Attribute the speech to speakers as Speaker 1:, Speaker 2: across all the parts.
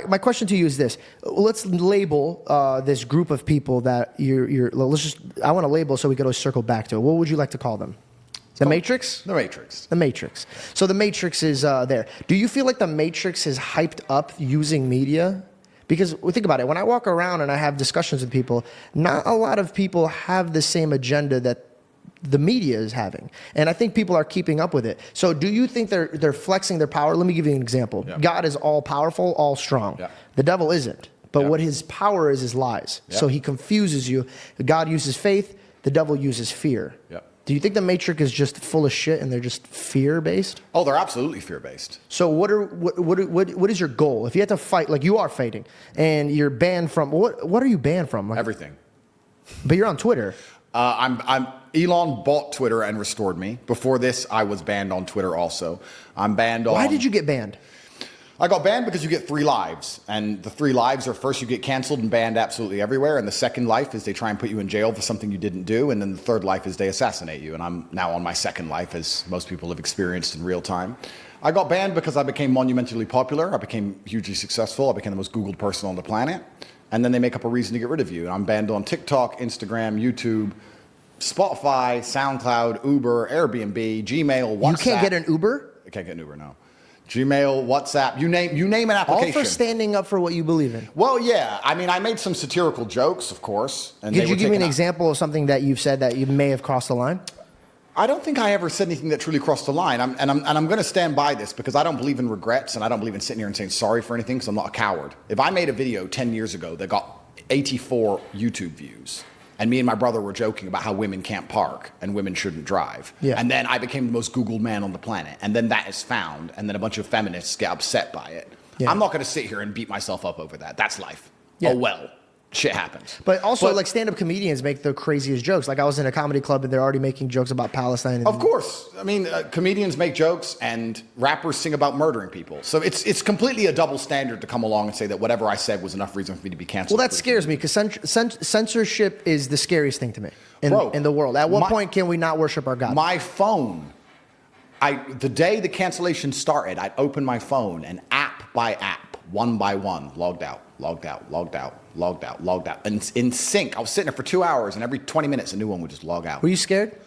Speaker 1: My question to you is this. Let's label this group of people that I want to label so we can always circle back to it. What would you like to call them? The Matrix?
Speaker 2: The Matrix.
Speaker 1: The Matrix. So the Matrix is there. Do you feel like the Matrix is hyped up using media? Because think about it. When I walk around and I have discussions with people, not a lot of people have the same agenda that the media is having. And I think people are keeping up with it. So do you think they're flexing their power? Let me give you an example. Yeah. God is all powerful, all strong. Yeah. The devil isn't. But what his power is lies. Yeah. So he confuses you. God uses faith. The devil uses fear. Yeah. Do you think the Matrix is just full of shit and they're just fear-based?
Speaker 2: Oh, they're absolutely fear-based.
Speaker 1: So what is your goal? If you had to fight, like you are fighting, and you're banned from, what are you banned from? Like,
Speaker 2: everything.
Speaker 1: But you're on Twitter.
Speaker 2: Elon bought Twitter and restored me. Before this, I was banned on Twitter also. I'm banned on...
Speaker 1: Why did you get banned?
Speaker 2: I got banned because you get 3 lives. And the 3 lives are, first you get canceled and banned absolutely everywhere. And the second life is they try and put you in jail for something you didn't do. And then the third life is they assassinate you. And I'm now on my second life, as most people have experienced in real time. I got banned because I became monumentally popular. I became hugely successful. I became the most Googled person on the planet. And then they make up a reason to get rid of you. And I'm banned on TikTok, Instagram, YouTube, Spotify, SoundCloud, Uber, Airbnb, Gmail, WhatsApp.
Speaker 1: You can't get an Uber?
Speaker 2: I can't get an Uber, no. Gmail, WhatsApp, you name an application.
Speaker 1: All for standing up for what you believe in.
Speaker 2: Well, yeah. I mean, I made some satirical jokes, of course. And
Speaker 1: Could you give me an example of something that you've said that you may have crossed the line?
Speaker 2: I don't think I ever said anything that truly crossed the line. I'm going to stand by this because I don't believe in regrets and I don't believe in sitting here and saying sorry for anything because I'm not a coward. If I made a video 10 years ago that got 84 YouTube views, and me and my brother were joking about how women can't park and women shouldn't drive. Yeah. And then I became the most Googled man on the planet. And then that is found. And then a bunch of feminists get upset by it. Yeah. I'm not going to sit here and beat myself up over that. That's life. Yeah. Oh, well. Shit happens.
Speaker 1: But also, like, stand-up comedians make the craziest jokes. Like, I was in a comedy club and they're already making jokes about Palestine.
Speaker 2: Of course. I mean, comedians make jokes and rappers sing about murdering people. So it's completely a double standard to come along and say that whatever I said was enough reason for me to be canceled.
Speaker 1: Well, that scares me because censorship is the scariest thing to me in the world. At what point can we not worship our God?
Speaker 2: My phone, the day the cancellation started, I'd open my phone and app by app, one by one, logged out, logged out, logged out, logged out, logged out. And in sync, I was sitting there for 2 hours, and every 20 minutes, a new one would just log out.
Speaker 1: Were you scared?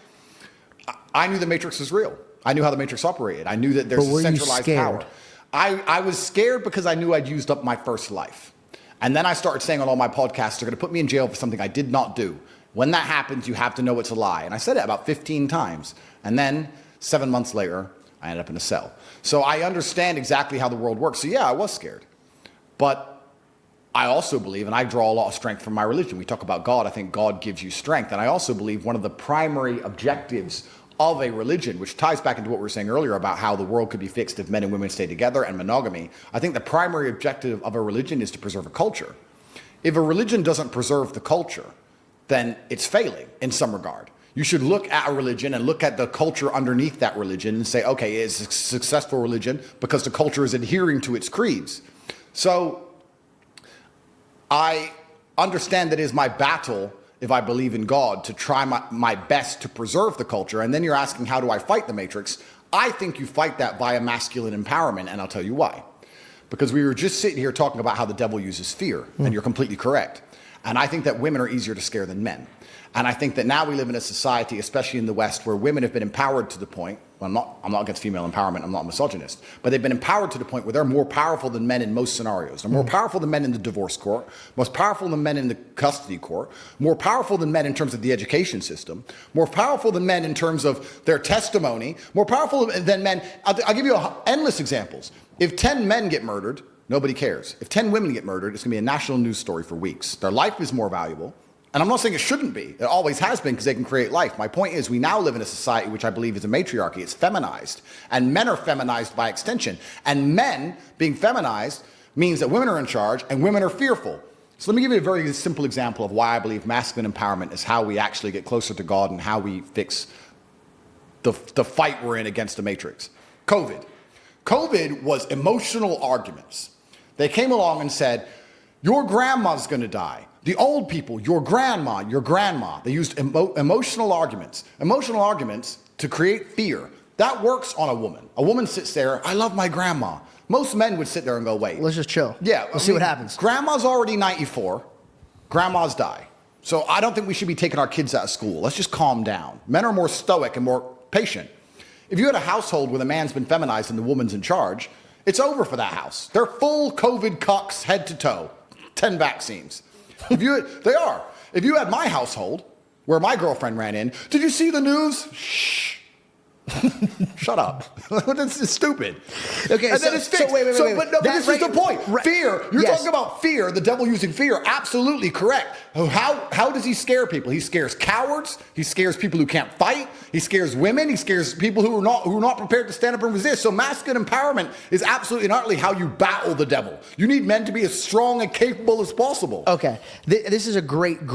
Speaker 2: I knew the Matrix was real. I knew how the Matrix operated. I knew that there's a centralized power. I was scared because I knew I'd used up my first life. And then I started saying on all my podcasts, they're going to put me in jail for something I did not do. When that happens, you have to know it's a lie. And I said it about 15 times. And then 7 months later, I ended up in a cell. So I understand exactly how the world works. So yeah, I was scared. But I also believe, and I draw a lot of strength from my religion. We talk about God. I think God gives you strength. And I also believe one of the primary objectives of a religion, which ties back into what we were saying earlier about how the world could be fixed if men and women stay together and monogamy. I think the primary objective of a religion is to preserve a culture. If a religion doesn't preserve the culture, then it's failing in some regard. You should look at a religion and look at the culture underneath that religion and say, okay, it's a successful religion because the culture is adhering to its creeds. So I understand that it is my battle, if I believe in God, to try my best to preserve the culture. And then you're asking, how do I fight the Matrix? I think you fight that via masculine empowerment, and I'll tell you why. Because we were just sitting here talking about how the devil uses fear, and you're completely correct. And I think that women are easier to scare than men. And I think that now we live in a society, especially in the West, where women have been empowered to the point, well, I'm not against female empowerment, I'm not a misogynist, but they've been empowered to the point where they're more powerful than men in most scenarios. They're more powerful than men in the divorce court, most powerful than men in the custody court, more powerful than men in terms of the education system, more powerful than men in terms of their testimony, more powerful than men. I'll give you endless examples. If 10 men get murdered, nobody cares. If 10 women get murdered, it's going to be a national news story for weeks. Their life is more valuable. And I'm not saying it shouldn't be. It always has been because they can create life. My point is we now live in a society which I believe is a matriarchy. It's feminized. And men are feminized by extension. And men being feminized means that women are in charge and women are fearful. So let me give you a very simple example of why I believe masculine empowerment is how we actually get closer to God and how we fix the fight we're in against the Matrix. COVID. COVID was emotional arguments. They came along and said, your grandma's going to die. The old people, your grandma, your grandma, they used emotional arguments. Emotional arguments to create fear. That works on a woman. A woman sits there, I love my grandma. Most men would sit there and go, wait.
Speaker 1: Let's just chill.
Speaker 2: Yeah.
Speaker 1: We'll see what happens.
Speaker 2: Grandma's already 94. Grandmas die. So I don't think we should be taking our kids out of school. Let's just calm down. Men are more stoic and more patient. If you had a household where the man's been feminized and the woman's in charge, it's over for that house. They're full COVID cucks head to toe. 10 vaccines. They are. If you had my household, where my girlfriend ran in, did you see the news? Shh. Shut up. This is stupid.
Speaker 1: Okay,
Speaker 2: and
Speaker 1: so,
Speaker 2: then it's fixed.
Speaker 1: so wait.
Speaker 2: But this is the point. Fear. You're
Speaker 1: yes.
Speaker 2: talking about fear, the devil using fear. Absolutely correct. How does he scare people? He scares cowards. He scares people who can't fight. He scares women. He scares people who are not prepared to stand up and resist. So masculine empowerment is absolutely and utterly how you battle the devil. You need men to be as strong and capable as possible.
Speaker 1: Okay. This is a great